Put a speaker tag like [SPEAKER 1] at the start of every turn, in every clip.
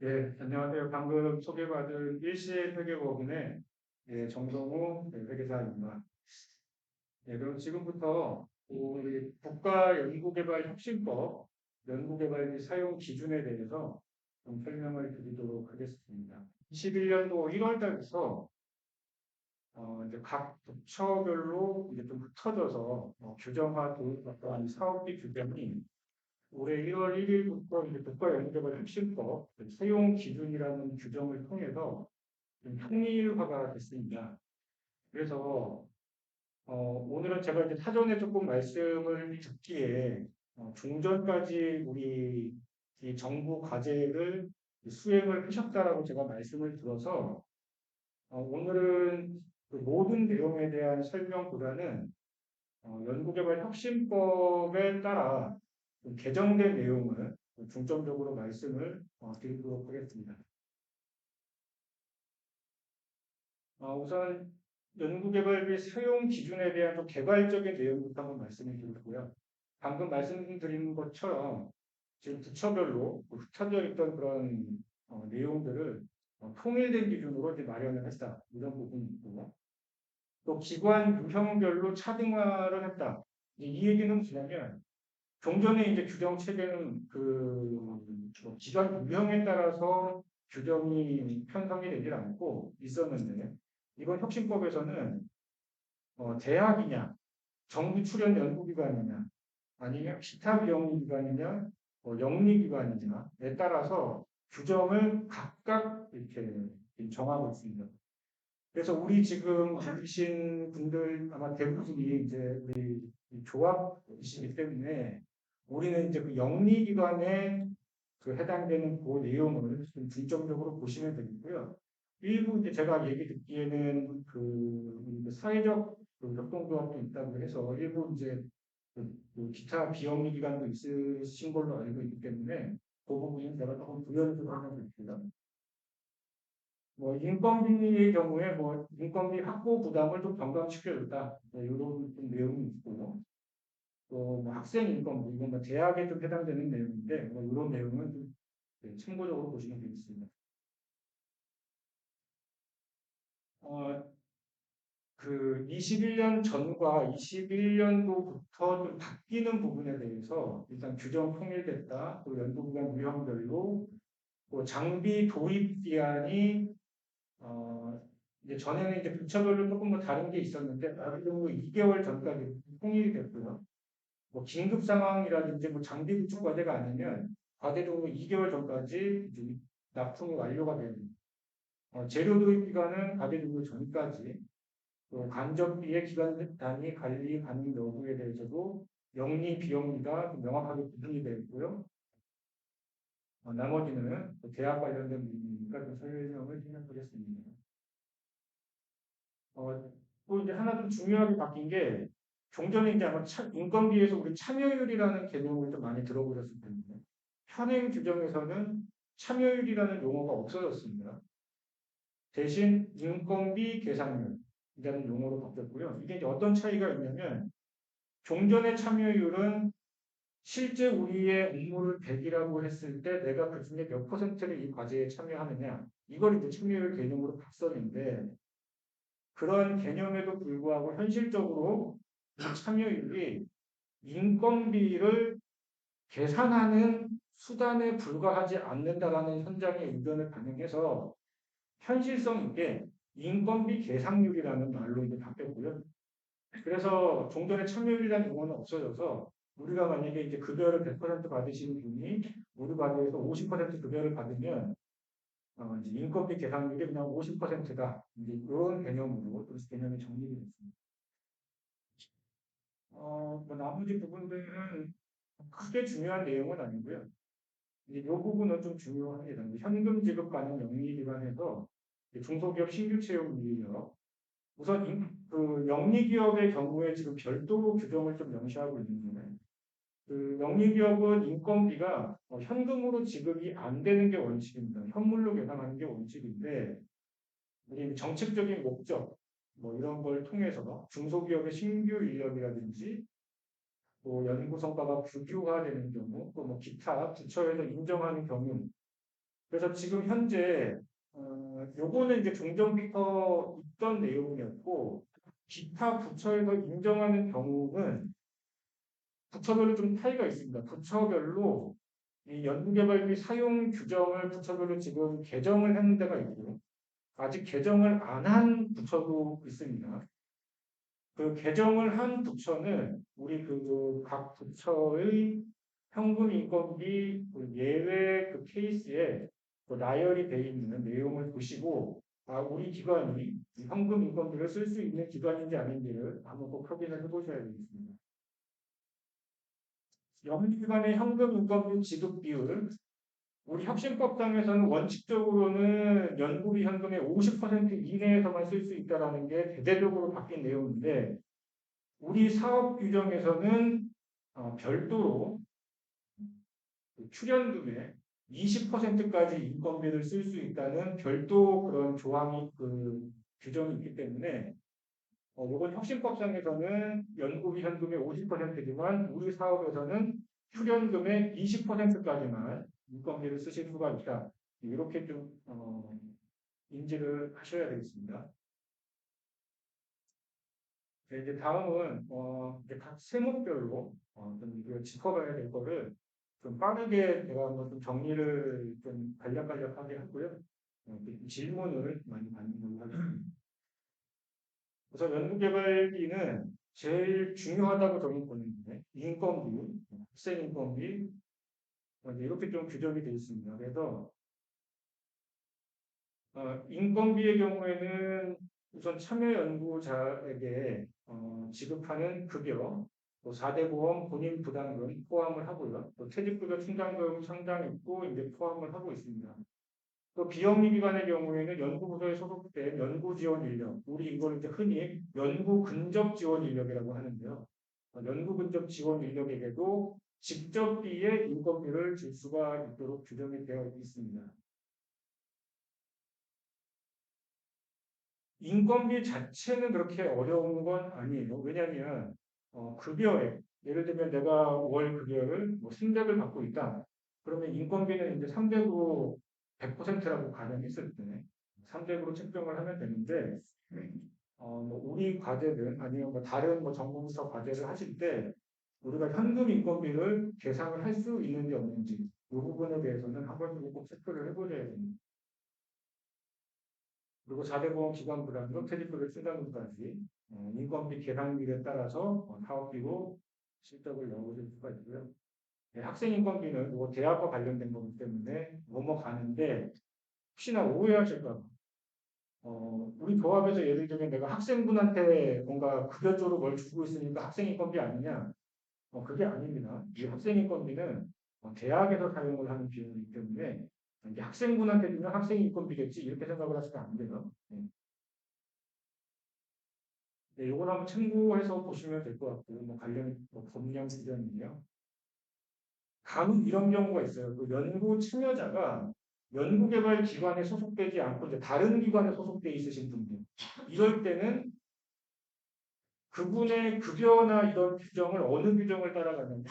[SPEAKER 1] 예, 안녕하세요. 방금 소개받은 일시의 회계법인의 정성우 회계사입니다. 예, 그럼 지금부터 우리 국가연구개발혁신법 연구개발비 사용 기준에 대해서 좀 설명을 드리도록 하겠습니다. 21년도 1월 달부터 이제 각 부처별로 이제 좀 흩어져서 규정화 도입한 사업비 규정이 올해 1월 1일부터 이제 국가연구개발혁신법 사용 기준이라는 규정을 통해서 좀 통일화가 됐습니다. 그래서 오늘은 제가 이제 사전에 조금 말씀을 듣기에 중전까지 우리 이 정부 과제를 수행을 하셨다라고 제가 말씀을 들어서 오늘은 그 모든 내용에 대한 설명보다는 연구개발혁신법에 따라 좀 개정된 내용을 중점적으로 말씀을 드리도록 하겠습니다. 우선 연구개발비 사용 기준에 대한 좀 개괄적인 내용부터 한번 말씀을 드리고요. 방금 말씀드린 것처럼 지금 부처별로 흩어져 있던 그런 내용들을 통일된 기준으로 이제 마련을 했다. 이런 부분이 있고, 또 기관 유형별로 차등화를 했다. 이 얘기는 뭐냐면 종전에 이제 규정 체계는 기관 유형에 따라서 규정이 편성이 되질 않고 있었는데 이번 혁신법에서는 대학이냐, 정부 출연 연구기관이냐, 아니면 기타 비영리기관이냐, 영리기관이냐에 따라서 규정을 각각 이렇게 정하고 있습니다. 그래서 우리 지금 계신 분들 아마 대부분이 이제 우리 조합이시기 때문에 우리는 이제 그 영리기관에 그 해당되는 그 내용을 좀 중점적으로 보시면 되겠고요. 일부 이제 제가 얘기 듣기에는 그 사회적 그 협동조합도 있다고 해서 일부 이제 그 기타 비영리 기관도 있으신 걸로 알고 있기 때문에 그 부분은 제가 조금 부연을 좀 하면 됩니다. 뭐 인건비의 경우에 뭐 인건비 확보 부담을 좀 경감시켜줬다 이런 내용이 있고 또뭐 학생 인건비 이건 뭐 대학에 좀 해당되는 내용인데 뭐 이런 내용은 좀 참고적으로 보시면 되겠습니다. 어, 그 21년 전과 21년도부터 좀 바뀌는 부분에 대해서 일단 규정 통일됐다. 또 연구기관 유형별로 또 장비 도입 기한이 이제 전에는 이제 부처별로 조금 뭐 다른 게 있었는데 어느 정도 2개월 전까지 통일이 됐고요. 뭐 긴급 상황이라든지 뭐 장비 구축 과제가 아니면 과대적으로 2개월 전까지 이제 납품이 완료가 되는 재료 도입 기간은 과대적으로 전까지 또 간접비의 기간 단위 관리 가능 여부에 대해서도 영리 비영리가 명확하게 구분이 되어 있고요. 나머지는 대학 관련된 부분이니까 좀 설명을 해보겠습니다. 또 이제 하나 좀 중요하게 바뀐 게 종전에 이제 아마 인건비에서 우리 참여율이라는 개념을 좀 많이 들어보셨을 텐데 현행 규정에서는 참여율이라는 용어가 없어졌습니다. 대신 인건비 계산률이라는 용어로 바뀌었고요. 이게 이제 어떤 차이가 있냐면 종전의 참여율은 실제 우리의 업무를 100이라고 했을 때 내가 그 중에 몇 퍼센트를 이 과제에 참여하느냐 이걸 이제 참여율 개념으로 봤었는데 그런 개념에도 불구하고 현실적으로 이 참여율이 인건비를 계산하는 수단에 불과하지 않는다라는 현장의 의견을 반영해서 현실성 있게 인건비 계산률이라는 말로 이제 바뀌었고요. 그래서 종전의 참여율이라는 용어는 없어져서 우리가 만약에 이제 급여를 100% 받으시는 분이 우리 과제에서 50% 급여를 받으면 이제 인건비 계산률이 그냥 50%다. 이제 이런 개념으로 또 개념이 정립이 됐습니다. 뭐 나머지 부분들은 크게 중요한 내용은 아니고요. 이제 이 부분은 좀 중요합니다. 현금 지급 가능 영리기관에서 중소기업 신규 채용 인력 우선 그 영리기업의 경우에 지금 별도 규정을 좀 명시하고 있는데 그 영리기업은 인건비가 현금으로 지급이 안 되는 게 원칙입니다. 현물로 계산하는 게 원칙인데 우리 정책적인 목적 뭐 이런 걸 통해서 중소기업의 신규 인력이라든지 또 연구 성과가 국유화되는 경우 또 뭐 기타 부처에서 인정하는 경우 그래서 지금 현재 요거는 이제 종전부터 있던 내용이었고 기타 부처에서 인정하는 경우는 부처별로 좀 차이가 있습니다. 부처별로 이 연구개발비 사용 규정을 부처별로 지금 개정을 하는 데가 있고 아직 개정을 안 한 부처도 있습니다. 그 개정을 한 부처는 우리 그 각 부처의 평균 인건비 그 예외 그 케이스에 그 나열이 돼 있는 내용을 보시고 아 우리 기관이 이 현금 인건비를 쓸 수 있는 기관인지 아닌지를 한번 꼭 확인을 해보셔야 되겠습니다. 연기관의 현금 인건비 지급 비율 우리 혁신법상에서는 원칙적으로는 연구비 현금의 50% 이내에서만 쓸 수 있다는 게 대대적으로 바뀐 내용인데 우리 사업 규정에서는 별도로 출연금의 20%까지 인건비를 쓸 수 있다는 별도 그런 조항이 규정이 있기 때문에 이번 혁신법상에서는 연구비 현금의 50%지만 우리 사업에서는 출연금의 20%까지만 인건비를 쓰실 수가 있다. 이렇게 좀 인지를 하셔야 되겠습니다. 네, 이제 다음은 이제 각 세목별로 좀 이걸 짚어봐야 될 거를 좀 빠르게 제가 한번 좀 정리를 좀 간략간략하게 하고요. 질문을 많이 받는 걸로 하겠습니다. 그래서 연구개발비는 제일 중요하다고 저는 보는데 인건비, 학생 인건비 이렇게 좀 규정이 되어 있습니다. 그래서 인건비의 경우에는 우선 참여 연구자에게 지급하는 급여, 또 4대 보험 본인 부담금 포함을 하고요. 또 퇴직급여 충당금 상당했고 이제 포함을 하고 있습니다. 또 비영리 기관의 경우에는 연구부서에 소속된 연구 지원 인력, 우리 이걸 이제 흔히 연구 근접 지원 인력이라고 하는데요. 연구 근접 지원 인력에게도 직접비의 인건비를 줄 수가 있도록 규정이 되어 있습니다. 인건비 자체는 그렇게 어려운 건 아니에요. 왜냐하면 급여액, 예를 들면 내가 월 급여를 뭐 300을 받고 있다. 그러면 인건비는 이제 300으로 100%라고 가정했을 때 300으로 책정을 하면 되는데 뭐 우리 과제든 아니면 뭐 다른 뭐 전공부서 과제를 하실 때 우리가 현금 인건비를 계산을 할 수 있는지 없는지 이 부분에 대해서는 한 번쯤 꼭 체크를 해보셔야 됩니다. 그리고 4대 보험 기관 부담금, 퇴직급여 충당금까지 인건비 계산률에 따라서 사업비로 실적을 넣어줄 수가 있고요. 네, 학생 인건비는 뭐 대학과 관련된 거기 때문에 넘어가는데 혹시나 오해하실까 봐. 우리 조합에서 예를 들면 내가 학생분한테 뭔가 급여조로 뭘 주고 있으니까 학생 인건비 아니냐? 그게 아닙니다. 이 학생 인건비는 대학에서 사용을 하는 비용이기 때문에 이제 학생분한테 주면 학생 인건비겠지 이렇게 생각을 하시면 안 돼요. 네. 네, 요걸 한번 참고해서 보시면 될 것 같고, 뭐 관련 법령 규정이요. 간혹 이런 경우가 있어요. 그 연구 참여자가 연구개발 기관에 소속되지 않고 이제 다른 기관에 소속돼 있으신 분들. 이럴 때는 그분의 급여나 이런 규정을 어느 규정을 따라가냐면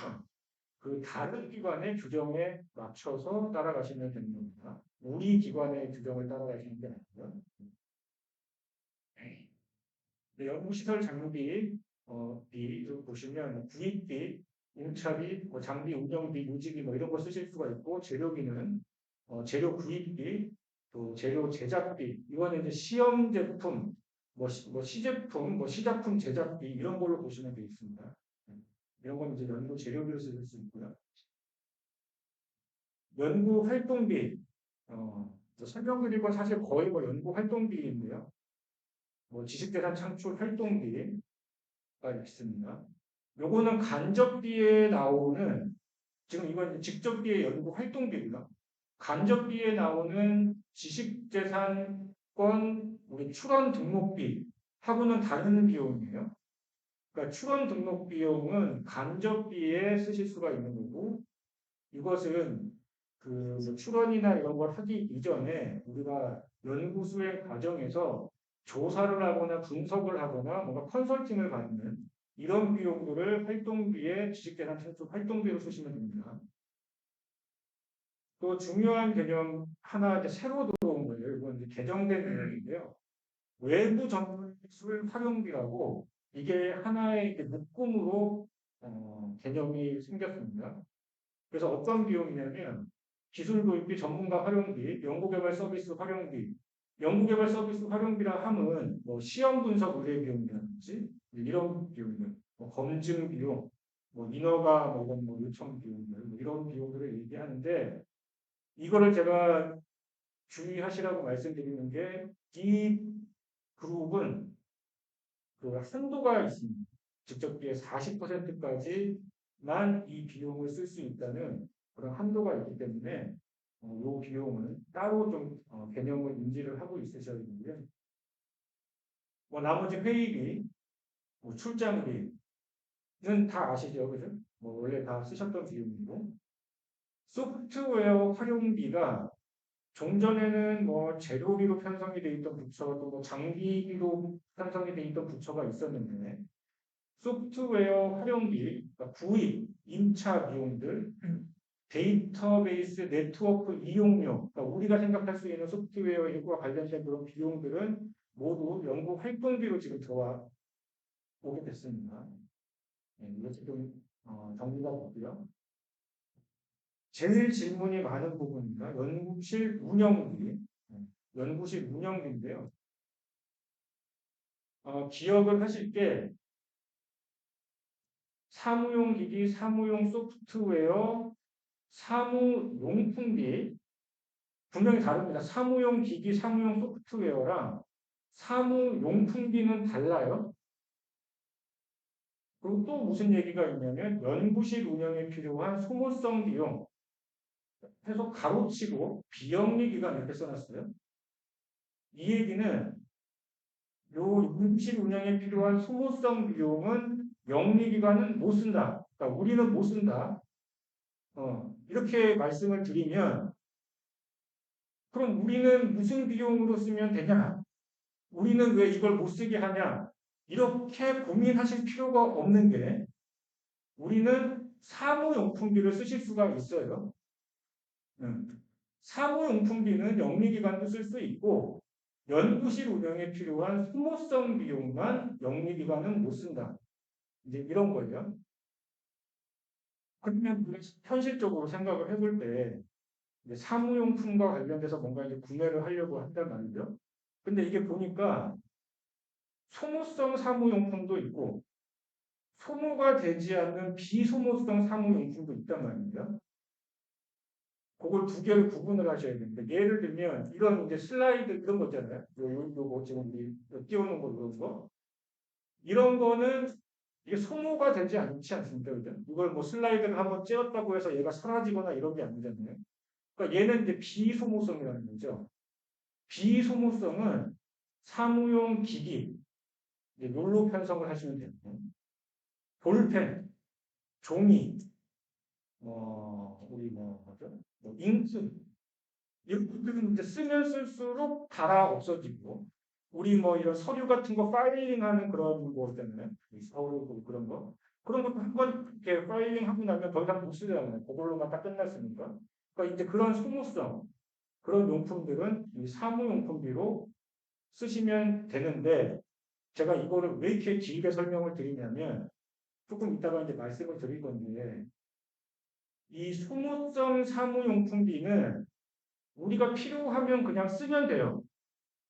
[SPEAKER 1] 그 다른 기관의 규정에 맞춰서 따라가시면 되는 겁니다. 우리 기관의 규정을 따라가시는 게 아니고요. 네, 연구시설 장비 비를 보시면 구입비, 임차비, 뭐 장비 운영비, 유지비 뭐 이런 거 쓰실 수가 있고 재료비는 재료 구입비, 또 재료 제작비 이거는 이제 시험 제품, 뭐 시제품, 뭐 시작품 제작비 이런 걸로 보시면 되겠습니다. 이런 건 이제 연구 재료비로 쓰실 수 있고요. 연구 활동비 설명드린 건 사실 거의 뭐 연구 활동비인데요. 뭐 지식재산 창출 활동비 있습니다. 요거는 간접비에 나오는 지금 이건 직접비의 연구 활동비고요. 간접비에 나오는 지식재산권 우리 출원 등록비 하고는 다른 비용이에요. 그러니까 출원 등록 비용은 간접비에 쓰실 수가 있는 거고 이것은 그 출원이나 이런 걸 하기 이전에 우리가 연구 수행 과정에서 조사를 하거나 분석을 하거나 뭔가 컨설팅을 받는 이런 비용들을 활동비에 지식재산 창출 활동비로 쓰시면 됩니다. 또 중요한 개념 하나 이제 새로 들어온 거예요. 이건 이제 개정된 내용인데요. 외부 전술 활용비라고 이게 하나의 이렇게 묶음으로 개념이 생겼습니다. 그래서 어떤 비용이냐면 기술 도입비, 전문가 활용비, 연구개발 서비스 활용비, 연구개발 서비스 활용비라 함은 뭐 시험 분석 의뢰 비용이라든지 이런 비용들, 뭐 검증 비용, 뭐 인허가 뭐 요청 비용들 뭐 이런 비용들을 얘기하는데 이거를 제가 주의하시라고 말씀드리는 게 이 그룹은 그 한도가 있습니다. 직접비의 40%까지만 이 비용을 쓸 수 있다는 그런 한도가 있기 때문에 이 비용은 따로 좀 개념을 인지를 하고 있으셔야 되고요. 뭐 나머지 회의비, 뭐 출장비는 다 아시죠, 그죠? 뭐 원래 다 쓰셨던 비용이고 소프트웨어 활용비가 종전에는 뭐 재료비로 편성이 돼 있던 부처도 뭐 장비비로 편성이 돼 있던 부처가 있었는데 소프트웨어 활용비, 그러니까 구입, 임차 비용들, 데이터베이스 네트워크 이용료, 그러니까 우리가 생각할 수 있는 소프트웨어 일과 관련된 그런 비용들은 모두 연구 활동비로 지금 들어와 오게 됐습니다. 네, 이것도 좀 정리가 되고요. 제일 질문이 많은 부분입니다. 연구실 운영비, 연구실 운영비인데요. 기억을 하실 게 사무용 기기, 사무용 소프트웨어, 사무용품비 분명히 다릅니다. 사무용 기기, 사무용 소프트웨어랑 사무용품비는 달라요. 그리고 또 무슨 얘기가 있냐면 연구실 운영에 필요한 소모성 비용 해서 가로치고 비영리 기간 이렇게 써놨어요. 이 얘기는 요 연구실 운영에 필요한 소모성 비용은 영리 기관은 못 쓴다. 그러니까 우리는 못 쓴다. 이렇게 말씀을 드리면 그럼 우리는 무슨 비용으로 쓰면 되냐? 우리는 왜 이걸 못 쓰게 하냐? 이렇게 고민하실 필요가 없는 게 우리는 사무용품비를 쓰실 수가 있어요. 사무용품비는 영리기관도 쓸 수 있고 연구실 운영에 필요한 소모성 비용만 영리기관은 못 쓴다. 이제 이런 거예요. 그러면 현실적으로 생각을 해볼 때 사무용품과 관련돼서 뭔가 이제 구매를 하려고 한단 말이죠. 근데 이게 보니까 소모성 사무용품도 있고 소모가 되지 않는 비소모성 사무용품도 있단 말입니다. 그걸 두 개를 구분을 하셔야 됩니다. 예를 들면 이런 이제 슬라이드 이런 거 있잖아요. 요거 지금 띄워놓은 거 이런 거. 이런 거는 이게 소모가 되지 않지 않습니까? 그죠? 이걸 뭐 슬라이드를 한번 찧었다고 해서 얘가 사라지거나 이런 게 아니잖아요. 그러니까 얘는 이제 비소모성이라는 거죠. 비소모성은 사무용 기기, 이제 롤로 편성을 하시면 됩니다. 볼펜, 종이, 우리 뭐죠? 잉크 이런 것들은 이제 쓰면 쓸수록 달아 없어지고 우리 뭐 이런 서류 같은 거 파일링하는 그런 거 있잖아요. 서류 그런 거 그런 것도 한번 이렇게 파일링하고 나면 더 이상 못 쓰잖아요. 그걸로만 딱 끝났으니까. 그러니까 이제 그런 소모성 그런 용품들은 이 사무용품비로 쓰시면 되는데 제가 이거를 왜 이렇게 길게 설명을 드리냐면 조금 이따가 이제 말씀을 드릴 건데 이 소모성 사무용품비는 우리가 필요하면 그냥 쓰면 돼요.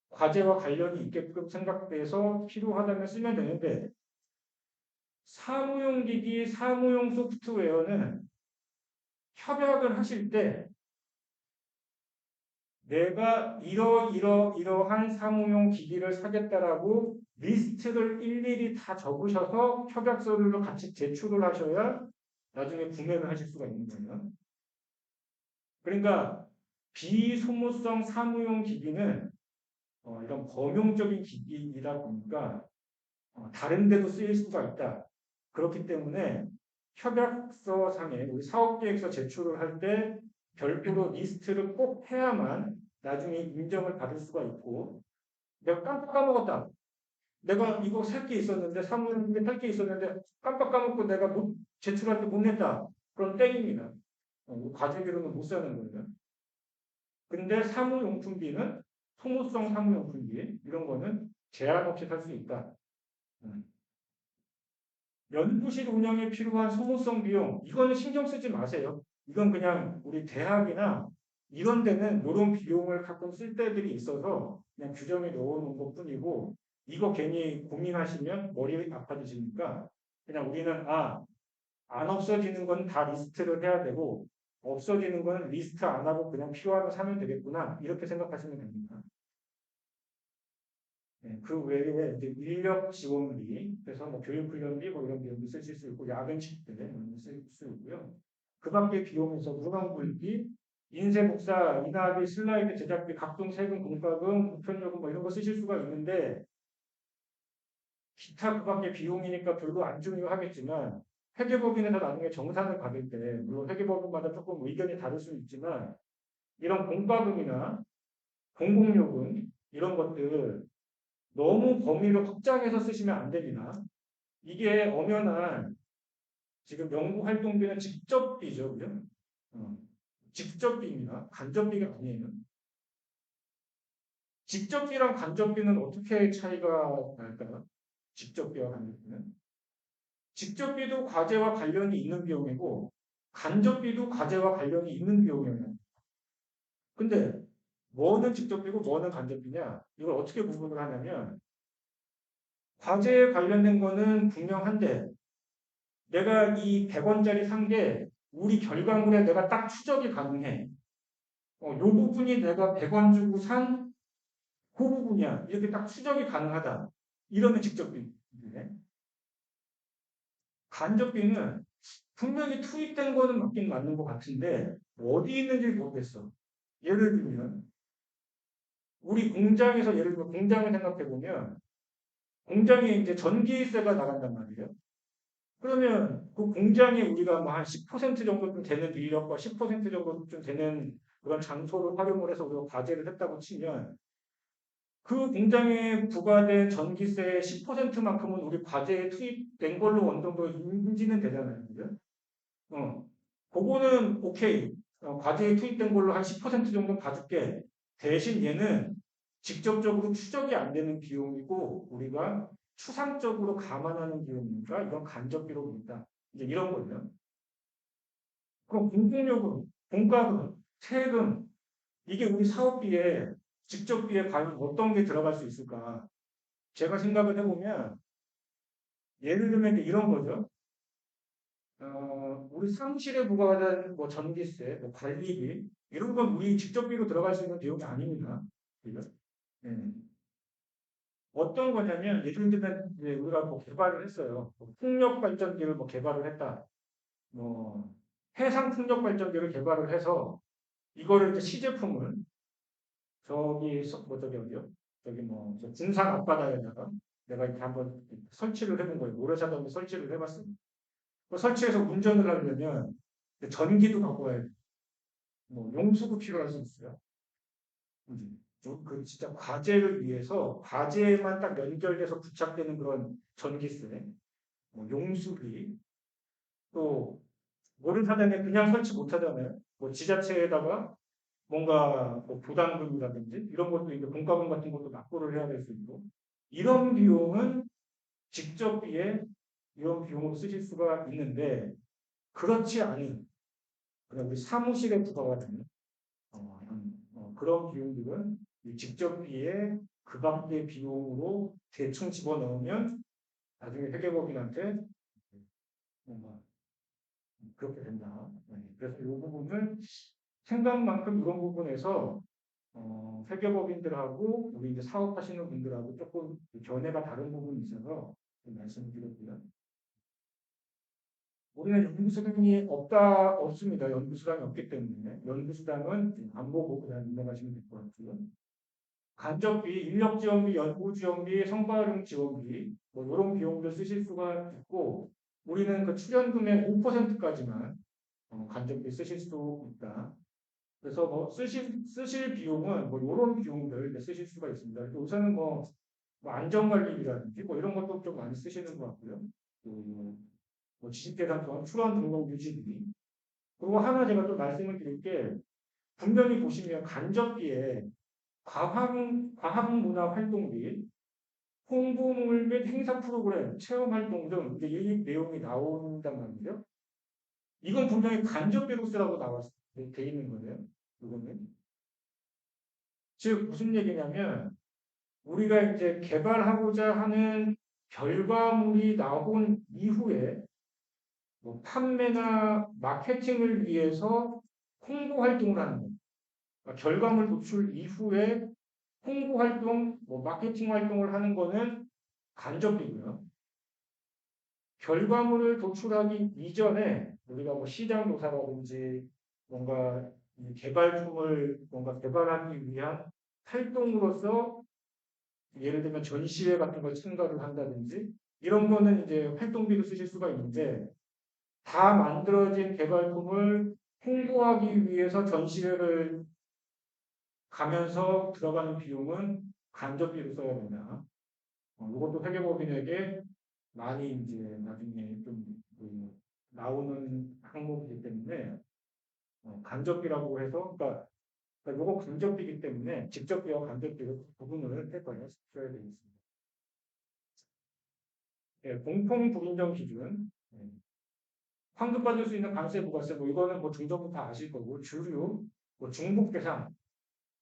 [SPEAKER 1] 과제와 관련이 있게끔 생각돼서 필요하다면 쓰면 되는데 사무용 기기, 사무용 소프트웨어는 협약을 하실 때 내가 이러한 사무용 기기를 사겠다라고 리스트를 일일이 다 적으셔서 협약서를 같이 제출을 하셔야 나중에 구매를 하실 수가 있는 거예요. 그러니까 비소모성 사무용 기기는 이런 범용적인 기기이다 보니까 다른 데도 쓰일 수가 있다. 그렇기 때문에 협약서 상에 우리 사업계획서 제출을 할 때 별도로 리스트를 꼭 해야만 나중에 인정을 받을 수가 있고 내가 깜빡 까먹었다. 내가 이거 살 게 있었는데 사무용에 살 게 있었는데 깜빡 까먹고 내가 제출할 때 못 냈다. 그럼 땡입니다. 과제비로는 못 사는 거예요. 근데 사무용품비는 소모성 사무용품비 이런 거는 제한 없이 살 수 있다. 음. 연구실 운영에 필요한 소모성 비용 이거는 신경 쓰지 마세요. 이건 그냥 우리 대학이나 이런 데는 이런 비용을 가끔 쓸 때들이 있어서 그냥 규정에 넣어놓은 것뿐이고 이거 괜히 고민하시면 머리 아파지시니까 그냥 우리는 안 없어지는 건 다 리스트를 해야 되고 없어지는 건 리스트 안 하고 그냥 필요하면 사면 되겠구나 이렇게 생각하시면 됩니다. 네, 그 외에 이제 인력 지원비, 그래서 뭐 교육훈련비 뭐 이런 비용도 쓰실 수 있고 야근식 때 쓸 수 있고요. 그 밖에 비용에서 문화물비, 인쇄복사, 인하비, 슬라이드 제작비, 각종 세금, 공과금, 우편요금 뭐 이런 거 쓰실 수가 있는데 기타 그 밖에 비용이니까 별로 안 중요하겠지만 회계법인에서 나중에 정산을 받을 때 물론 회계법인마다 조금 의견이 다를 수 있지만 이런 공과금이나 공공요금 이런 것들 너무 범위를 확장해서 쓰시면 안 됩니다. 이게 엄연한 지금 연구 활동비는 직접비죠. 그죠? 어, 직접비입니다. 간접비가 아니에요. 직접비랑 간접비는 어떻게 차이가 날까요? 직접비와 간접비는? 직접비도 과제와 관련이 있는 비용이고 간접비도 과제와 관련이 있는 비용이에요. 근데 뭐는 직접비고 뭐는 간접비냐? 이걸 어떻게 구분을 하냐면 과제에 관련된 거는 분명한데 내가 이 100원짜리 산 게 우리 결과물에 내가 딱 추적이 가능해. 요 부분이 내가 100원 주고 산 그 부분이야. 이렇게 딱 추적이 가능하다. 이러면 직접비인데 간접비는 분명히 투입된 거는 맞긴 맞는 것 같은데 어디 있는지 모르겠어. 예를 들면 우리 공장에서 예를 들면 공장을 생각해 보면 공장에 이제 전기세가 나간단 말이에요. 그러면 그 공장에 우리가 뭐 한 10% 정도 되는 인력과 10% 정도 좀 되는 그런 장소를 활용을 해서 우리가 과제를 했다고 치면 그 공장에 부과된 전기세의 10%만큼은 우리 과제에 투입된 걸로 어느 정도 인지는 되잖아요. 그죠? 어. 그거는 오케이. 과제에 투입된 걸로 한 10% 정도 봐줄게. 대신 얘는 직접적으로 추적이 안 되는 비용이고 우리가 추상적으로 감안하는 비용이니까 이건 간접비로 본다. 이제 이런 거예요. 그럼 공공요금, 공과금, 세금 이게 우리 사업비에 직접비에 과연 어떤 게 들어갈 수 있을까? 제가 생각을 해보면 예를 들면 이런 거죠. 우리 사무실에 부과하는 뭐 전기세, 뭐 관리비 이런 건 우리 직접비로 들어갈 수 있는 비용이 아닙니다. 그죠? 예. 어떤 거냐면 예를 들면 이제 우리가 뭐 개발을 했어요. 뭐 풍력 발전기를 뭐 개발을 했다. 뭐 해상 풍력 발전기를 개발을 해서 이거를 이제 시제품을 저기 뭐 저기 어디요? 저기 뭐저 군산 앞바다에다가 내가 이렇게 한번 설치를 해본 거예요. 모래사장에 설치를 해봤습니다. 그 설치해서 운전을 하려면 전기도 갖고 와야 돼. 뭐 용수도 필요할 수 있어요. 그 진짜 과제를 위해서 과제에만 딱 연결돼서 부착되는 그런 전기세, 뭐 용수비, 또 모래사장에 그냥 설치 못 하잖아요. 뭐 지자체에다가 뭔가 뭐 부담금이라든지 이런 것도 이제 공과금 같은 것도 납부를 해야 될 수 있고 이런 비용은 직접비에 이런 비용으로 쓰실 수가 있는데 그렇지 않은 그냥 우리 사무실에 부과가 되는 그런 비용들은 이 직접비에 그 밖의 비용으로 대충 집어넣으면 나중에 회계법인한테 뭔가 그렇게 된다. 네. 그래서 이 부분을 생각만큼 이런 부분에서 회계법인들하고 우리 이제 사업하시는 분들하고 조금 견해가 다른 부분이 있어서 좀 말씀드렸고요. 우리는 연구수당이 없습니다. 연구수당이 없기 때문에 연구수당은 안 보고 그냥 넘어가시면 될 것 같고요. 간접비, 인력지원비, 연구지원비, 성과활용 지원비 뭐 이런 비용들 쓰실 수가 있고 우리는 그 출연금의 5%까지만 간접비 쓰실 수 있다. 그래서 뭐 쓰실 비용은 뭐 이런 비용들 쓰실 수가 있습니다. 우선은 뭐 안전관리비라든지 뭐 이런 것도 좀 많이 쓰시는 것 같고요. 뭐 지식재산 또한 출원 등록 유지비. 그리고 하나 제가 좀 말씀을 드릴 게 분명히 보시면 간접비에 과학문화 활동비, 홍보물 및 행사 프로그램, 체험 활동 등 이제 이 내용이 나온단 말이죠. 이건 분명히 간접비로 쓰라고 돼 있는 거예요. 이거는. 즉, 무슨 얘기냐면, 우리가 이제 개발하고자 하는 결과물이 나온 이후에 뭐 판매나 마케팅을 위해서 홍보 활동을 하는 거예요. 그러니까 결과물 도출 이후에 홍보 활동, 뭐 마케팅 활동을 하는 거는 간접비고요. 결과물을 도출하기 이전에 우리가 뭐 시장 조사라든지 뭔가 이 개발품을 뭔가 개발하기 위한 활동으로서 예를 들면 전시회 같은 걸 참가를 한다든지 이런 거는 이제 활동비로 쓰실 수가 있는데 다 만들어진 개발품을 홍보하기 위해서 전시회를 가면서 들어가는 비용은 간접비로 써야 된다. 이것도 회계법인에게 많이 이제 나중에 좀그 나오는 항목이기 때문에 간접비라고 해서 그러니까 이거 간접비이기 때문에 직접비와 간접비로 구분을 해봐야 되겠습니다. 예, 공통 불인정 기준. 예, 환급받을 수 있는 관세, 부가세, 뭐 이거는 뭐 중정부 다 아실 거고 주류, 뭐 중복 계상,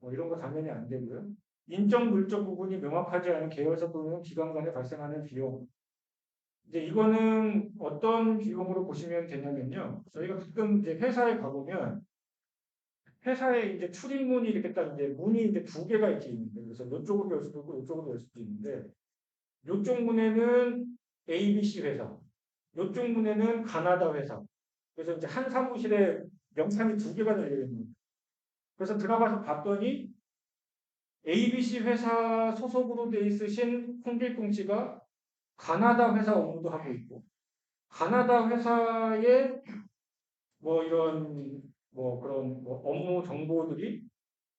[SPEAKER 1] 뭐 이런 거 당연히 안 되고요. 인적 물적 부분이 명확하지 않은 계열사 또는 기관 간에 발생하는 비용. 이제 이거는 어떤 비용으로 보시면 되냐면요. 저희가 가끔 이제 회사에 가보면 회사에 이제 출입문이 이렇게 딱 이제 문이 이제 두 개가 이렇게 있는데 그래서 이쪽으로 열 수도 있고 이쪽으로 열 수도 있는데 이쪽 문에는 ABC 회사, 이쪽 문에는 가나다 회사. 그래서 이제 한 사무실에 명함이 두 개가 달려 있는 거예요. 그래서 들어가서 봤더니 ABC 회사 소속으로 돼 있으신 홍길동 씨가 가나다 회사 업무도 하고 있고 가나다 회사의 뭐 이런 뭐 그런 뭐 업무 정보들이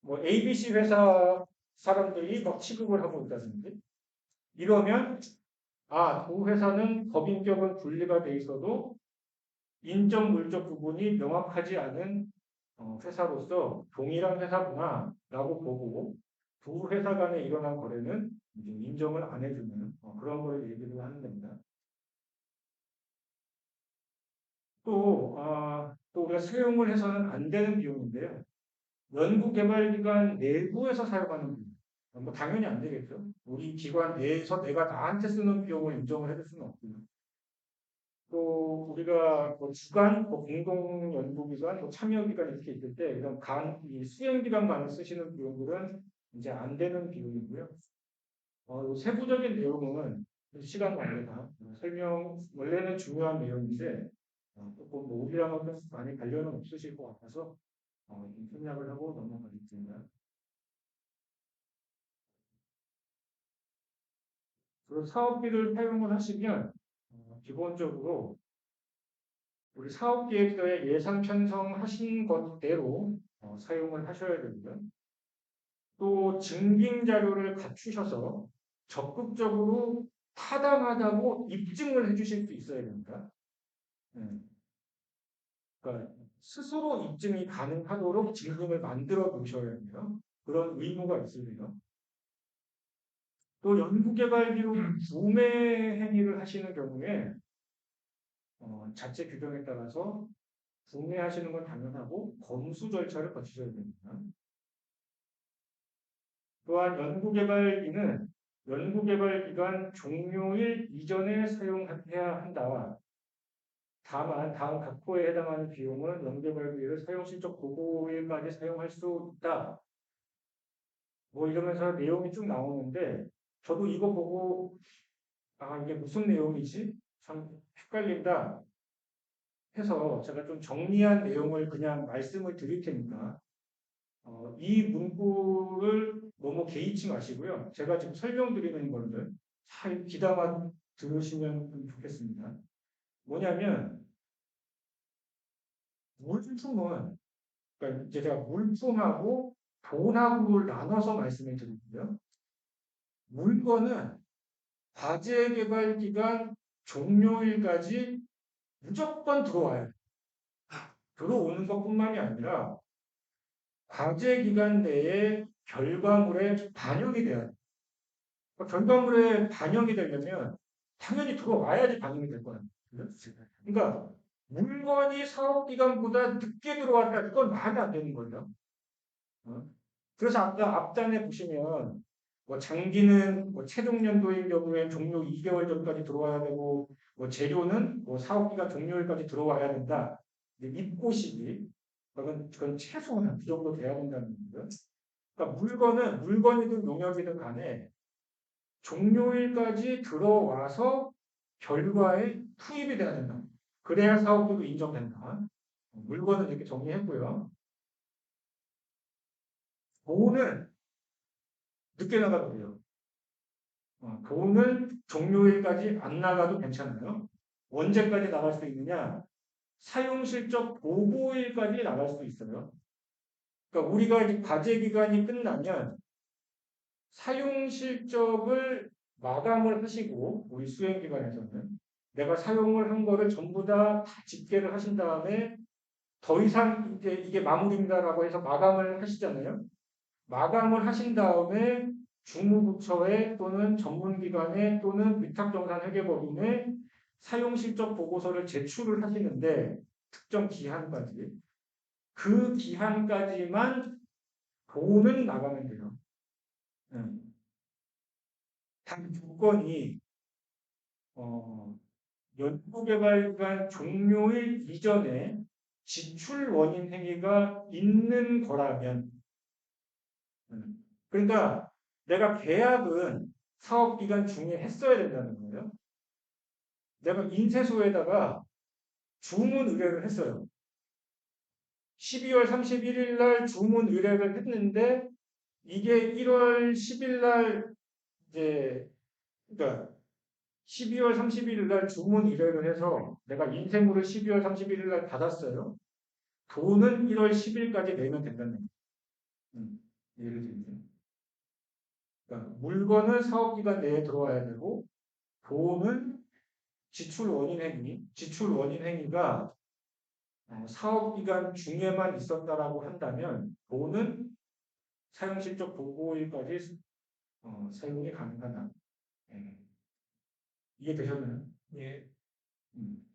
[SPEAKER 1] 뭐 ABC 회사 사람들이 막 취급을 하고 있다든지 이러면 그 회사는 법인격은 분리가 돼 있어도 인적 물적 부분이 명확하지 않은 회사로서 동일한 회사구나라고 보고 두 회사 간에 일어난 거래는 이제 인정을 안 해주는 그런 걸 얘기를 하는 겁니다. 또 우리가 사용을 해서는 안 되는 비용인데요. 연구개발기관 내부에서 사용하는 비용. 뭐 당연히 안 되겠죠. 우리 기관 내에서 내가 나한테 쓰는 비용을 인정을 해줄 수는 없고요. 또 우리가 뭐 주간, 뭐 공동 연구기관, 뭐 참여기관 이렇게 있을 때 이런 이 수행기관만을 쓰시는 비용들은 이제 안 되는 비용이고요. 세부적인 내용은 시간 관계상 설명 원래는 중요한 내용인데 조금 뭐 우리랑은 많이 관련은 없으실 것 같아서 좀 생략을 하고 넘어가겠습니다. 그리고 사업비를 사용을 하시면 기본적으로 우리 사업계획서에 예산 편성하신 것대로 사용을 하셔야 되고요. 또 증빙 자료를 갖추셔서 적극적으로 타당하다고 입증을 해주실 수 있어야 됩니다. 그러니까 스스로 입증이 가능하도록 증빙을 만들어 놓으셔야 해요. 그런 의무가 있습니다. 또 연구개발비로 구매 행위를 하시는 경우에 자체 규정에 따라서 구매하시는 건 당연하고 검수 절차를 거치셔야 됩니다. 또한 연구개발비는 연구개발기간 종료일 이전에 사용해야 한다. 다만 다음 각 호에 해당하는 비용은 연구개발비를 사용 실적 보고일까지 사용할 수 있다. 뭐 이러면서 내용이 쭉 나오는데 저도 이거 보고 이게 무슨 내용이지? 참 헷갈린다 해서 제가 좀 정리한 내용을 그냥 말씀을 드릴 테니까 이 문구를 너무 개의치 마시고요. 제가 지금 설명드리는 거를 잘 귀담아 들으시면 좋겠습니다. 뭐냐면 물품은 그러니까 이제 제가 물품하고 돈하고를 나눠서 말씀을 드리고요. 물건은 과제 개발 기간 종료일까지 무조건 들어와요. 들어오는 것뿐만이 아니라 과제 기간 내에 결과물에 반영이 돼야 돼. 결과물에 반영이 되려면 당연히 들어와야지 반영이 될 거야. 그러니까 물건이 사업 기간보다 늦게 들어왔다. 그건 말이 안 되는 거예요. 어? 그래서 아까 앞단에 보시면 뭐 장기는 뭐 최종 연도인 경우에 종료 2개월 전까지 들어와야 되고 뭐 재료는 뭐 사업 기간 종료일까지 들어와야 된다. 입고 시기 그건 최소한 그 정도 돼야 된다는 거예요. 그러니까 물건이든 용역이든 간에 종료일까지 들어와서 결과에 투입이 돼야 된다. 그래야 사업부도 인정된다. 물건은 이렇게 정리했고요. 돈은 늦게 나가도 돼요. 돈은 종료일까지 안 나가도 괜찮아요. 언제까지 나갈 수 있느냐? 사용 실적 보고일까지 나갈 수 있어요. 그러니까 우리가 이제 과제 기간이 끝나면 사용 실적을 마감을 하시고 우리 수행 기관에서는 내가 사용을 한 거를 전부 다 집계를 하신 다음에 더 이상 이제 이게 마무리입니다라고 해서 마감을 하시잖아요. 마감을 하신 다음에 주무부처에 또는 전문기관에 또는 위탁정산회계법인에 사용실적 보고서를 제출을 하시는데 특정 기한까지 그 기한까지만 돈은 나가면 돼요. 단 조건이 연구개발기간 종료일 이전에 지출 원인 행위가 있는 거라면 그러니까 내가 계약은 사업기간 중에 했어야 된다는 거예요. 내가 인쇄소에다가 주문 의뢰를 했어요. 12월 31일 날 주문 의뢰를 했는데 이게 1월 10일 날 이제 그러니까 12월 31일 날 주문 의뢰를 해서 내가 인쇄물을 12월 31일 날 받았어요. 돈은 1월 10일까지 내면 된다는 거예요. 예를 들면. 그러니까 물건은 사업기간 내에 들어와야 되고 돈은 지출 원인 행위가 사업기간 중에만 있었다라고 한다면 돈은 사용실적 보고일까지 사용이 가능하다. 예. 이해되셨나요? 예. 음.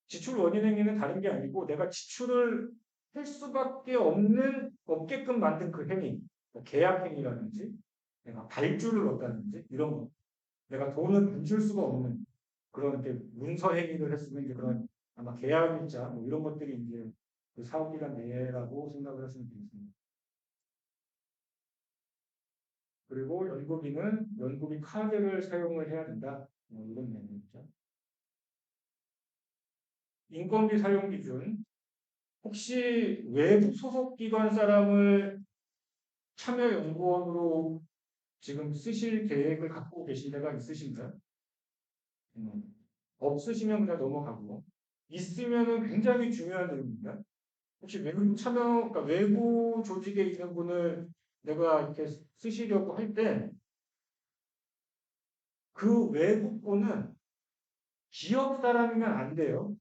[SPEAKER 1] 지출 원인 행위는 다른 게 아니고 내가 지출을 할 수밖에 없게끔 만든 그 행위, 뭐 계약 행위라든지 내가 발주를 넣었다든지 이런 거. 내가 돈을 안 줄 수가 없는 그런 이렇게 문서 행위를 했으면 이제 그런 아마 계약일자 뭐 이런 것들이 이제 그 사업기간 내라고 생각을 하시면 되겠습니다. 그리고 연구비 카드를 사용을 해야 된다. 뭐 이런 내용이죠. 인건비 사용 기준. 혹시 외부 소속 기관 사람을 참여연구원으로 지금 쓰실 계획을 갖고 계신 데가 있으신가요? 음, 없으시면 그냥 넘어가고 있으면은 굉장히 중요한 내용입니다. 혹시 그러니까 외부 조직에 있는 분을 내가 이렇게 쓰시려고 할 때 그 외부 분은 기업 사람이면 안 돼요.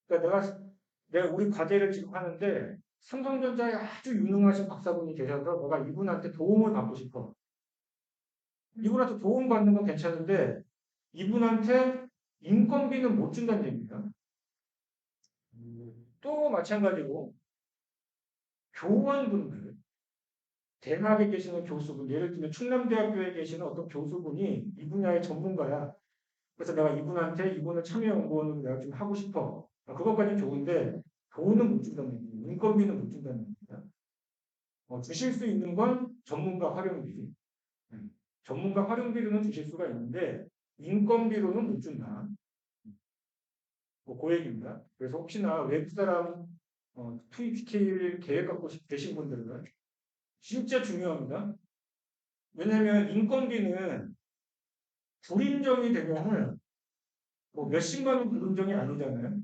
[SPEAKER 1] 그러니까 내가 우리 과제를 지금 하는데 삼성전자에 아주 유능하신 박사분이 계셔서 내가 이분한테 도움을 받고 싶어. 이분한테 도움 받는 건 괜찮은데 이분한테 인건비는 못 준다는 얘기입니다. 또 마찬가지고 교원분들 대학에 계시는 교수분 예를 들면 충남대학교에 계시는 어떤 교수분이 이 분야의 전문가야. 그래서 내가 이분을 참여연구원으로 내가 좀 하고 싶어. 그것까지는 좋은데 돈은 못 준다는 얘기예요. 인건비는 못 준다는 얘기입니다. 주실 수 있는 건 전문가 활용비. 전문가 활용비로는 주실 수가 있는데 인건비로는 못 준다. 그 얘기입니다. 그래서 혹시나 외부 사람 투입시킬 계획 갖고 계신 분들은 진짜 중요합니다. 왜냐하면 인건비는 불인정이 되면은 뭐 몇십만 원 불인정이 아니잖아요.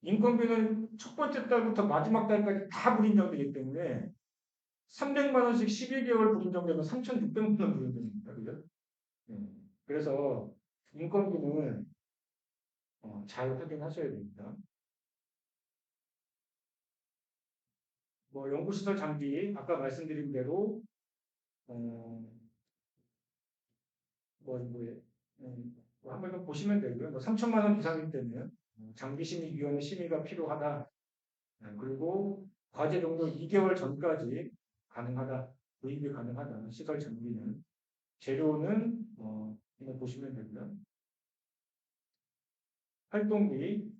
[SPEAKER 1] 인건비는 첫 번째 달부터 마지막 달까지 다 불인정되기 때문에 300만 원씩 12개월 불인정되면 3,600만 원 불인정입니다. 그죠? 네. 그래서 인건비는 잘 확인하셔야 됩니다. 뭐 연구시설 장비 아까 말씀드린 대로 한번 더 보시면 되고요. 뭐 3천만 원 이상일 때는 장기심의위원회 심의가 필요하다. 그리고 과제 종료 2개월 전까지 가능하다. 도입이 가능하다. 시설 장비는 재료는 이거 보시면 되고요. 활동비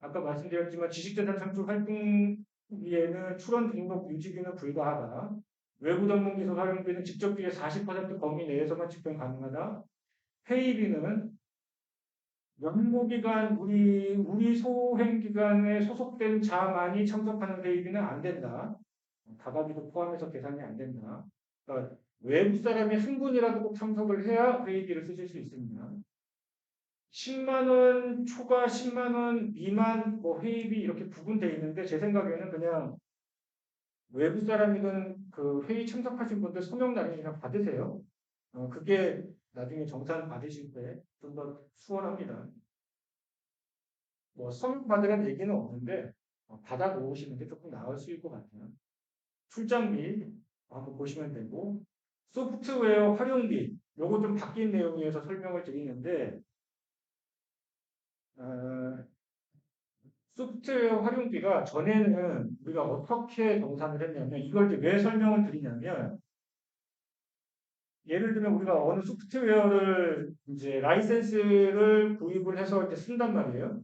[SPEAKER 1] 아까 말씀드렸지만 지식재산 창출 활동비에는 출원 등록 유지비는 불가하다. 외부 전문기술 활용비는 직접비의 40% 범위 내에서만 집행 가능하다. 회의비는 연구기관, 우리 소행기관에 소속된 자만이 참석하는 회의비는 안 된다. 다가비도 포함해서 계산이 안 된다. 그러니까 외부 사람이 한 분이라도 꼭 참석을 해야 회의비를 쓰실 수 있습니다. 10만 원 초과 10만 원 미만 뭐 회의비 이렇게 구분되어 있는데 제 생각에는 그냥 외부 사람이든 그 회의 참석하신 분들 서명 나중에 그냥 받으세요. 그게 나중에 정산 받으실 때 좀 더 수월합니다. 뭐 서명 받으라는 얘기는 없는데 받아 놓으시는 게 조금 나을 것 같아요. 출장비 한번 보시면 되고 소프트웨어 활용비 요거 좀 바뀐 내용이어서 설명을 드리는데 어, 소프트웨어 활용비가 전에는 우리가 어떻게 정산을 했냐면 이걸 이제 왜 설명을 드리냐면 예를 들면 우리가 어느 소프트웨어를 이제 라이센스를 구입을 해서 이제 쓴단 말이에요.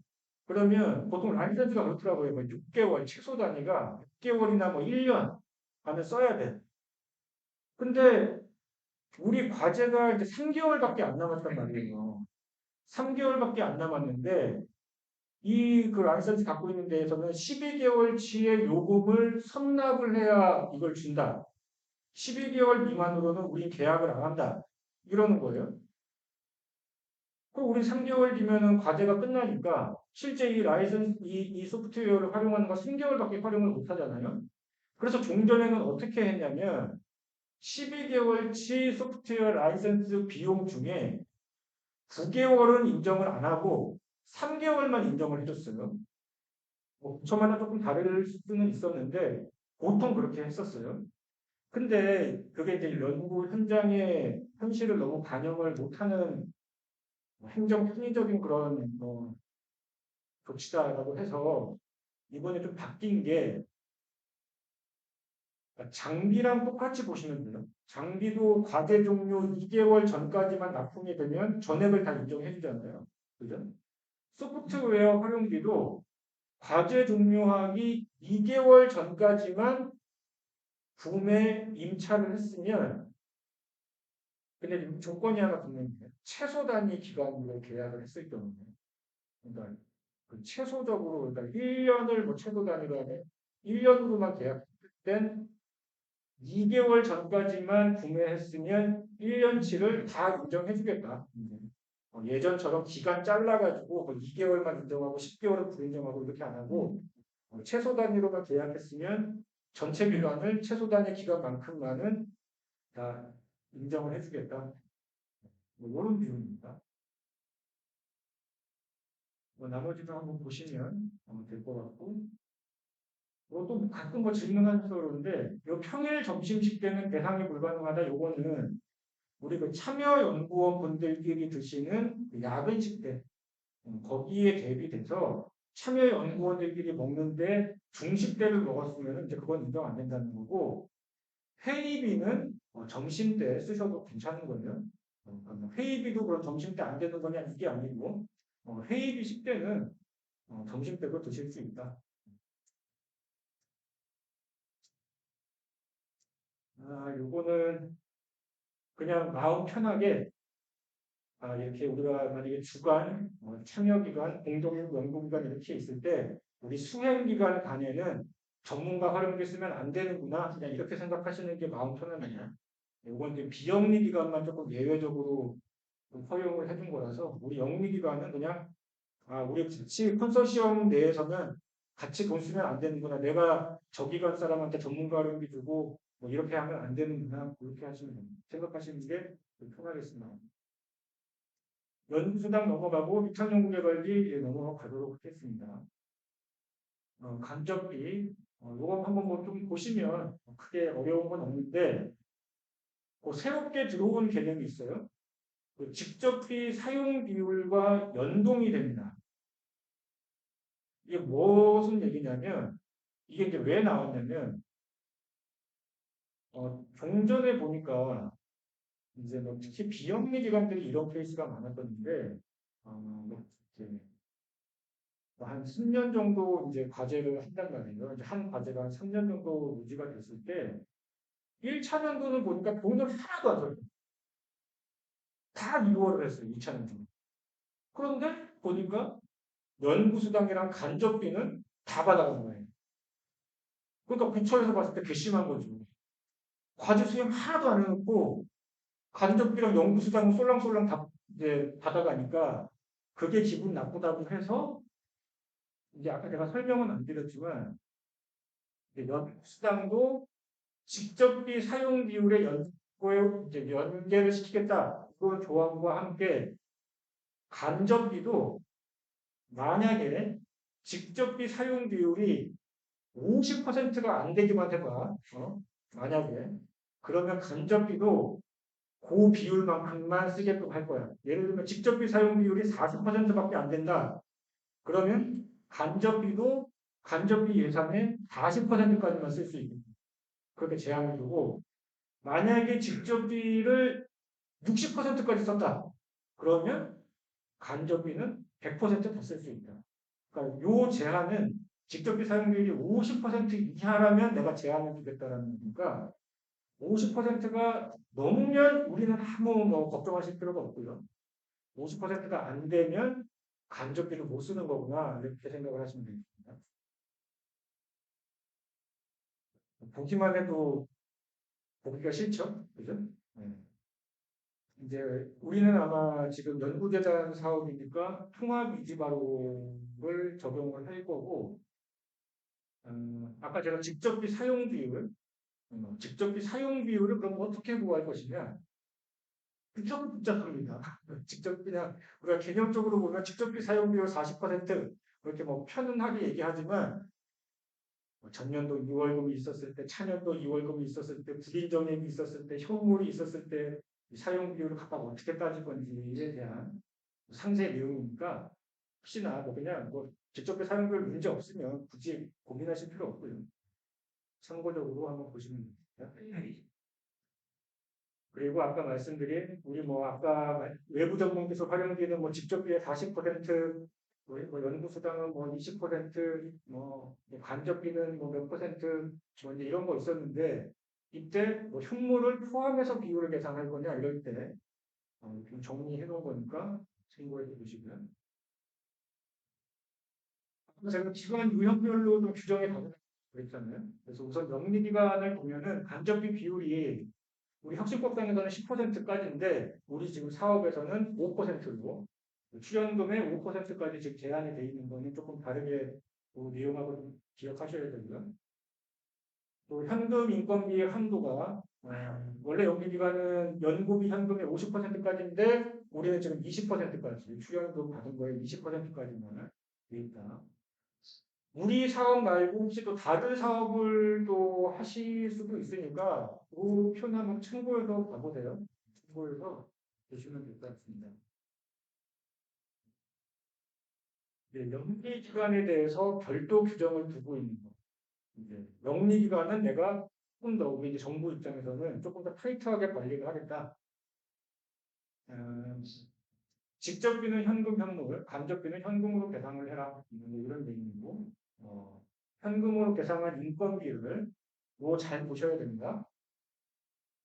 [SPEAKER 1] 그러면 보통 라이센스가 그렇더라고요. 뭐 6개월 최소 단위가 6개월이나 뭐 1년 안에 써야 돼. 근데 우리 과제가 이제 3개월밖에 안 남았단 말이에요. 3개월밖에 안 남았는데 이 그 라이선스 갖고 있는 데에서는 12개월치의 요금을 선납을 해야 이걸 준다. 12개월 미만으로는 우린 계약을 안 한다. 이러는 거예요. 그럼 우리 3개월 뒤면은 과제가 끝나니까 실제 이 라이선스, 이 소프트웨어를 활용하는 거 3개월밖에 활용을 못 하잖아요. 그래서 종전에는 어떻게 했냐면 12개월치 소프트웨어 라이선스 비용 중에 9개월은 인정을 안 하고 3개월만 인정을 해줬어요. 뭐 부처마다 조금 다를 수는 있었는데 보통 그렇게 했었어요. 근데 그게 이제 연구 현장의 현실을 너무 반영을 못하는 행정 편의적인 그런 조치다라고 해서 이번에 좀 바뀐 게 장비랑 똑같이 보시면 돼요. 장비도 과제 종료 2개월 전까지만 납품이 되면 전액을 다 인정해 주잖아요. 그죠? 소프트웨어 활용비도 과제 종료하기 2개월 전까지만 구매 임차를 했으면 근데 조건이 하나 붙는데 최소 단위 기간으로 계약을 했을 경우에 그러니까 그 최소적으로 그러니까 1년을 뭐 최소 단위로 하면 1년으로만 계약된 2개월 전까지만 구매했으면 1년치를 다 인정해주겠다. 예전처럼 기간 잘라가지고 뭐 2개월만 인정하고 10개월은 불인정하고 이렇게 안 하고 최소 단위로만 계약했으면 전체 기간을 최소 단위 기간만큼만은 다 인정을 해주겠다. 뭐 이런 비용입니다. 뭐 나머지도 한번 보시면 될 것 같고 또 가끔 뭐 질문하셔서 그러는데 이 평일 점심식 때는 대상이 불가능하다. 요거는 우리 그 참여연구원 분들끼리 드시는 그 야근식 때 거기에 대비돼서 참여연구원들끼리 먹는데 중식 때를 먹었으면 이제 그건 인정 안 된다는 거고 회의비는 점심 때 쓰셔도 괜찮은 거예요. 회의비도 그럼 점심 때 안 되는 거냐 이게 아니고 회의비 식대는 점심 때도 드실 수 있다. 요거는 그냥 마음 편하게 이렇게 우리가 만약에 주간, 참여기관, 공동연구기관 이렇게 있을 때 우리 수행기관 간에는 전문가 활용비 쓰면 안 되는구나 그냥 이렇게 생각하시는 게 마음 편하네요. 이건 이제 비영리 기관만 조금 예외적으로 좀 허용을 해준 거라서 우리 영리 기관은 그냥 우리 같이 컨소시엄 내에서는 같이 돈 쓰면 안 되는구나. 내가 저 기관 사람한테 전문가 활용비 주고 뭐 이렇게 하면 안 되는구나. 그렇게 하시면 됩니다. 생각하시는 게 편하겠습니다. 연수당 넘어가고 유창연구개발비 넘어가도록 하겠습니다. 간접비 요거 한번 뭐 좀 보시면 크게 어려운 건 없는데, 새롭게 들어온 개념이 있어요. 직접비 사용 비율과 연동이 됩니다. 이게 무슨 얘기냐면, 이게 이제 왜 나왔냐면, 종전에 보니까 이제 뭐 특히 비영리 기관들이 이런 케이스가 많았었는데, 뭐 이제 한 10년 정도 이제 과제를 한단 말이에요. 이제 한 과제가 한 3년 정도 유지가 됐을 때, 1차 년도는 보니까 돈을 하나도 안 들어요. 다 리워를 했어요, 2차 년도. 그런데 보니까 연구수당이랑 간접비는 다 받아간 거예요. 그러니까 부처에서 봤을 때 괘씸한 거죠. 과제 수행 하나도 안 해놓고 간접비랑 연구수당 쏠랑쏠랑 다 이제 받아가니까 그게 기분 나쁘다고 해서 이제 아까 제가 설명은 안 드렸지만 연구수당도 직접비 사용 비율의 연구에 이제 연계를 시키겠다. 그 조항과 함께 간접비도 만약에 직접비 사용 비율이 50%가 안 되기만 해봐. 만약에. 그러면 간접비도 그 비율만큼만 쓰게끔 할 거야. 예를 들면 직접비 사용 비율이 40%밖에 안 된다. 그러면 간접비 예산의 40%까지만 쓸 수 있는 그렇게 제한을 두고 만약에 직접비를 60%까지 썼다. 그러면 간접비는 100%더 쓸 수 있다. 그러니까 요 제한은 직접비 사용률이 50% 이하라면 내가 제한을 두겠다라는 거니까 50%가 넘으면 우리는 아무 뭐 걱정하실 필요가 없고요. 50%가 안 되면 간접비를 못 쓰는 거구나 이렇게 생각을 하시면 되겠습니다. 보기만 해도 보기가 싫죠, 그죠? 네. 이제 우리는 아마 지금 연구재단 사업이니까 통합이지바로를 적용을 할 거고, 아까 제가 직접비 사용 비율을 그럼 어떻게 구할 것이냐? 그좀 복잡합니다. 직접 그냥 우리가 개념적으로 보면 직접비 사용 비율 40% 이렇게 뭐 편안하게 얘기하지만 뭐 전년도 2월금이 있었을 때, 차년도 2월금이 있었을 때, 불인정액이 있었을 때, 현물이 있었을 때 사용 비율을 각각 어떻게 따질 건지에 대한 상세 내용이니까 혹시나 뭐 그냥 뭐 직접비 사용 비율 문제 없으면 굳이 고민하실 필요 없고요. 참고적으로 한번 보시면 됩니다. 그리고 아까 말씀드린 우리 뭐 아까 외부 전문기술 활용비는 뭐 직접비의 40%, 뭐 연구수당은 뭐 20%, 간접비는 뭐 몇 퍼센트, 뭐 이제 이런 거 있었는데 이때 뭐 현물을 포함해서 비율을 계산할 거냐 이럴 때 좀 정리해 놓은 거니까 참고해 주시고요. 제가 기관 유형별로 좀 규정해 가고 그랬잖아요. 그래서 우선 영리기관을 보면은 간접비 비율이 우리 혁신법상에서는 10%까지인데 우리 지금 사업에서는 5%로 출연금의 5%까지 지금 제한이 돼 있는 거는 조금 다르게 그 내용하고 좀 기억하셔야 되고요. 또 현금 인건비의 한도가 원래 영리기관은 연구비 현금의 50%까지인데 우리는 지금 20%까지 출연금 받은 거에 20%까지만 돼 있다. 우리 사업 말고 혹시 또 다른 사업을 또 하실 수도 있으니까 그 표는 한번 참고해서 봐보세요. 참고해서 보시면 될 것 같습니다. 네, 영리 기관에 대해서 별도 규정을 두고 있는 거. 이제 영리 기관은 내가 조금 더 우리 이제 정부 입장에서는 조금 더 타이트하게 관리를 하겠다. 음, 직접비는 현금 현물, 간접비는 현금으로 계산을 해라. 이런 내용이고, 현금으로 계산한 인건비를 이거 잘 보셔야 됩니다.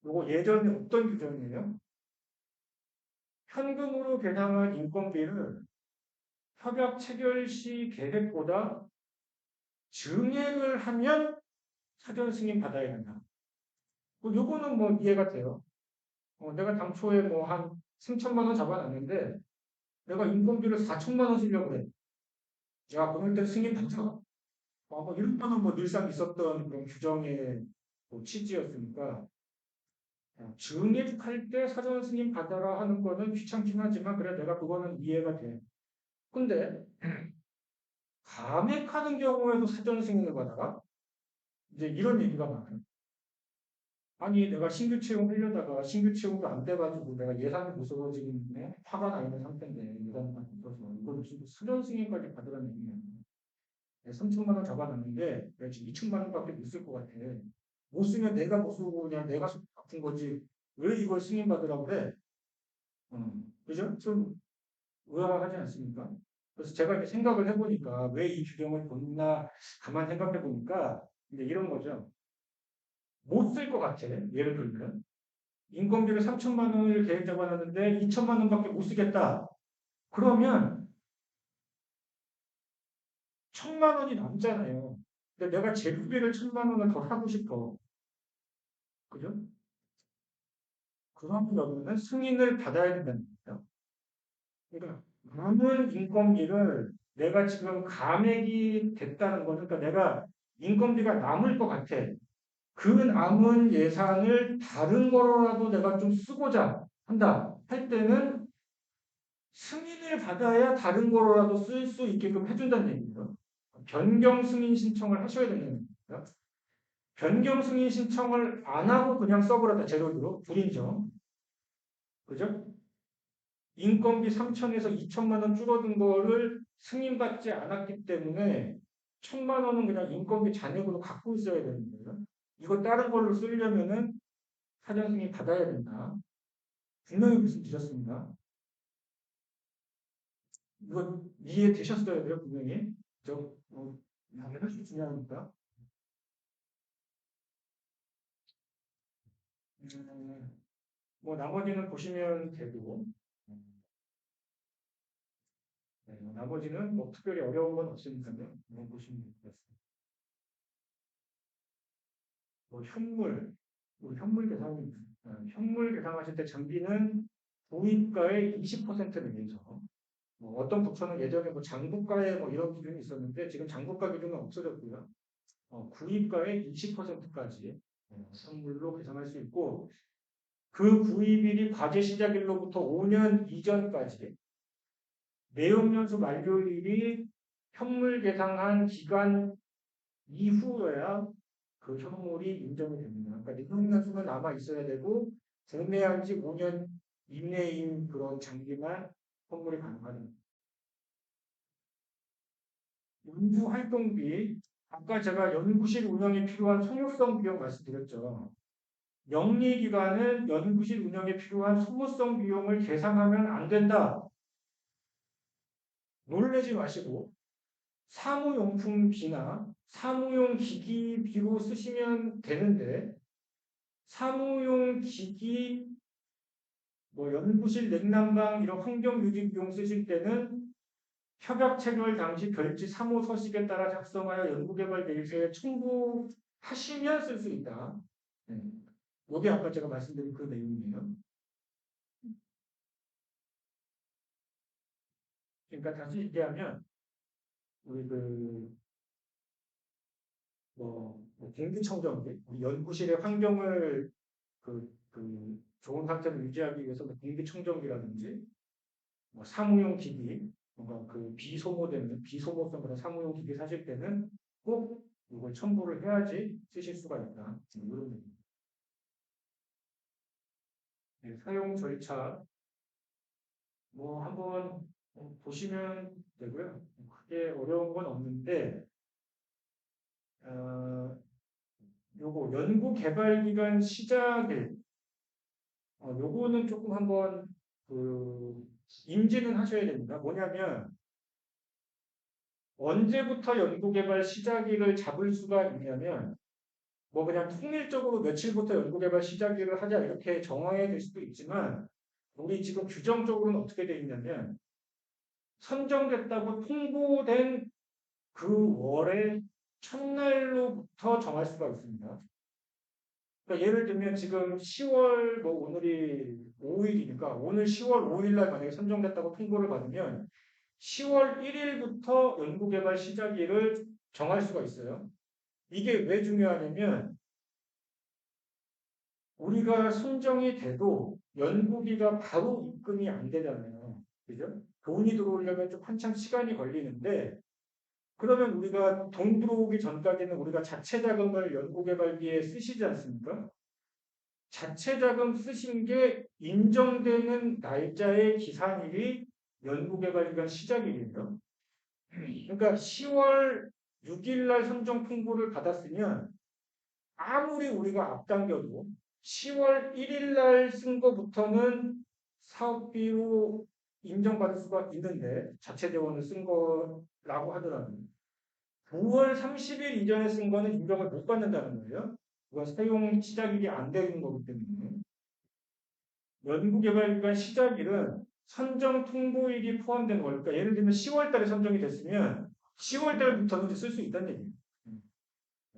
[SPEAKER 1] 요거 예전에 어떤 규정이에요? 현금으로 계산한 인건비를 협약 체결 시 계획보다 증액을 하면 사전 승인 받아야 된다. 요거는 뭐 이해가 돼요. 내가 당초에 뭐 한 3천만 원 잡아놨는데 내가 인건비를 4천만 원 쓰려고 해. 야, 그럴 때 승인 받자. 뭐 이런 거는 뭐 늘상 있었던 그런 규정의 뭐 취지였으니까 증액할 때 사전 승인 받아라 하는 거는 귀찮긴 하지만 그래 내가 그거는 이해가 돼. 근데 감액하는 경우에도 사전 승인을 받아라? 이제 이런 얘기가 많아요. 아니, 내가 신규 채용하려다가 신규 채용도 안 돼가지고 내가 예산이 무서워 지금 화가 나 있는 상태인데 예산이 없어서 이걸 지금 수련 승인까지 받으라는 얘기예요. 3천만 원 잡아놨는데 내가 지금 2천만 원밖에 못 쓸 것 같아. 못 쓰면 내가 못 쓰고 그냥 내가 속 아픈 거지. 왜 이걸 승인 받으라고 그래? 그죠? 좀 의아하지 않습니까? 그래서 제가 이렇게 생각을 해보니까 왜 이 규정을 뒀나 가만 생각해 보니까 이제 이런 거죠. 못 쓸 것 같아. 예를 들면 인건비를 3천만 원을 계획 잡아놨는데 2천만 원밖에 못 쓰겠다. 그러면 1천만 원이 남잖아요. 근데 내가 재료비를 1천만 원을 더 하고 싶어. 그죠? 그런 경우는 승인을 받아야 된다는 거죠. 그러니까 남은 인건비를 내가 지금 감액이 됐다는 거는 그러니까 내가 인건비가 남을 것 같아. 그 남은 예산을 다른 거로라도 내가 좀 쓰고자 한다 할 때는 승인을 받아야 다른 거로라도 쓸 수 있게끔 해준다는 얘기죠. 변경 승인 신청을 하셔야 된다는 얘기죠. 변경 승인 신청을 안 하고 그냥 써버렸다 재료비로 불인정. 그죠? 인건비 3천에서 2천만 원 줄어든 거를 승인받지 않았기 때문에 1천만 원은 그냥 인건비 잔액으로 갖고 있어야 되는 거예요. 이거 다른 걸로 쓰려면은 사전 승인 받아야 된다. 분명히 말씀드렸습니다. 이거 이해되셨어야 돼요, 분명히. 당연히 중요하니까. 뭐 나머지는 보시면 되고, 나머지는 뭐 특별히 어려운 건 없으니까요. 보시면 되겠습니다. 뭐 현물 계산, 현물 계산하실 때 장비는 구입가의 20%를 내서 뭐 어떤 부처는 예전에 뭐 장부가에 뭐 이런 기준이 있었는데 지금 장부가 기준은 없어졌고요. 구입가의 20%까지 선물로 계산할 수 있고 그 구입일이 과제 시작일로부터 5년 이전까지 내용연수 만료일이 현물 계상한 기간 이후여야 그 현물이 인정이 됩니다. 그러니까 내용연수는 남아 있어야 되고 구매한 지 5년 이내인 그런 장비만 선물이 가능합니다. 연구 활동비 아까 제가 연구실 운영에 필요한 소모성 비용 말씀드렸죠. 영리기관은 연구실 운영에 필요한 소모성 비용을 계산하면 안 된다. 놀라지 마시고 사무용품비나 사무용 기기비로 쓰시면 되는데 사무용 기기, 뭐 연구실 냉난방 이런 환경유지 비용 쓰실 때는 협약 체결 당시 별지 사무 서식에 따라 작성하여 연구개발 계획서에 첨부하시면 쓸 수 있다. 이게 아까 제가 말씀드린 그 내용이에요. 그러니까 다시 얘기하면 우리 공기청정기, 우리 연구실의 환경을 좋은 상태로 유지하기 위해서 공기청정기라든지 사무용 기기, 뭔가 비소모되는 비소모성 그런 사무용 기기 사실 때는 꼭 이걸 첨부를 해야지 쓰실 수가 있다. 이런 얘기입니다. 사용 절차 한번 보시면 되고요. 크게 어려운 건 없는데 요거 연구 개발 기간 시작일 요거는 조금 한번 인지는 하셔야 됩니다. 뭐냐면 언제부터 연구 개발 시작일을 잡을 수가 있냐면 그냥 통일적으로 며칠부터 연구 개발 시작일을 하자 이렇게 정해야 될 수도 있지만 우리 지금 규정적으로는 어떻게 되어 있냐면 선정됐다고 통보된 그 월의 첫날로부터 정할 수가 있습니다. 그러니까 예를 들면 지금 10월 오늘이 5일이니까 오늘 10월 5일 날 만약에 선정됐다고 통보를 받으면 10월 1일부터 연구개발 시작일을 정할 수가 있어요. 이게 왜 중요하냐면 우리가 선정이 돼도 연구비가 바로 입금이 안 되잖아요. 그죠? 돈이 들어오려면 좀 한참 시간이 걸리는데 그러면 우리가 돈 들어오기 전까지는 우리가 자체 자금을 연구개발비에 쓰시지 않습니까? 자체 자금 쓰신 게 인정되는 날짜의 기산일이 연구개발기간 시작일이에요. 그러니까 10월 6일 날 선정 통보를 받았으면 아무리 우리가 앞당겨도 10월 1일 날 쓴 거부터는 사업비로 인정받을 수가 있는데 자체 재원을 쓴 거라고 하더라고요. 9월 30일 이전에 쓴 거는 인정을 못 받는다는 거예요. 그건 사용 시작일이 안 되는 거기 때문에. 연구개발기간 시작일은 선정 통보일이 포함된 거니까 예를 들면 10월 달에 선정이 됐으면 10월 달부터는 쓸 수 있다는 얘기예요.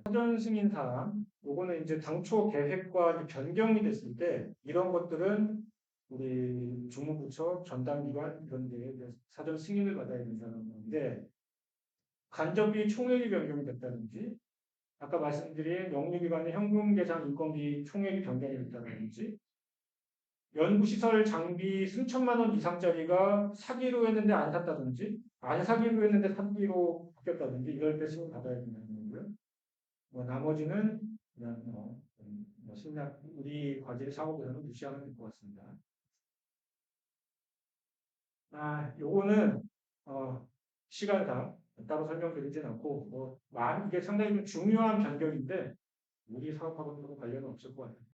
[SPEAKER 1] 사전 승인 사항, 요거는 이제 당초 계획과 변경이 됐을 때 이런 것들은 우리 주무부처 전담기관 이런 데에 사전 승인을 받아야 된다는 건데 간접비 총액이 변경이 됐다든지 아까 말씀드린 영리기관의 현금 계산 인건비 총액이 변경이 됐다든지 연구시설 장비 수천만 원 이상짜리가 사기로 했는데 안 샀다든지 안 사기로 했는데 사기로 바뀌었다든지 이럴 때 승인 받아야 된다는 거고요. 뭐 나머지는 그냥 신약 우리 과제 사업에서는 무시하면 될 것 같습니다. 요거는 시간상 따로 설명드리진 않고 이게 상당히 좀 중요한 변경인데 우리 사업하고는 관련은 없을 것 같아요.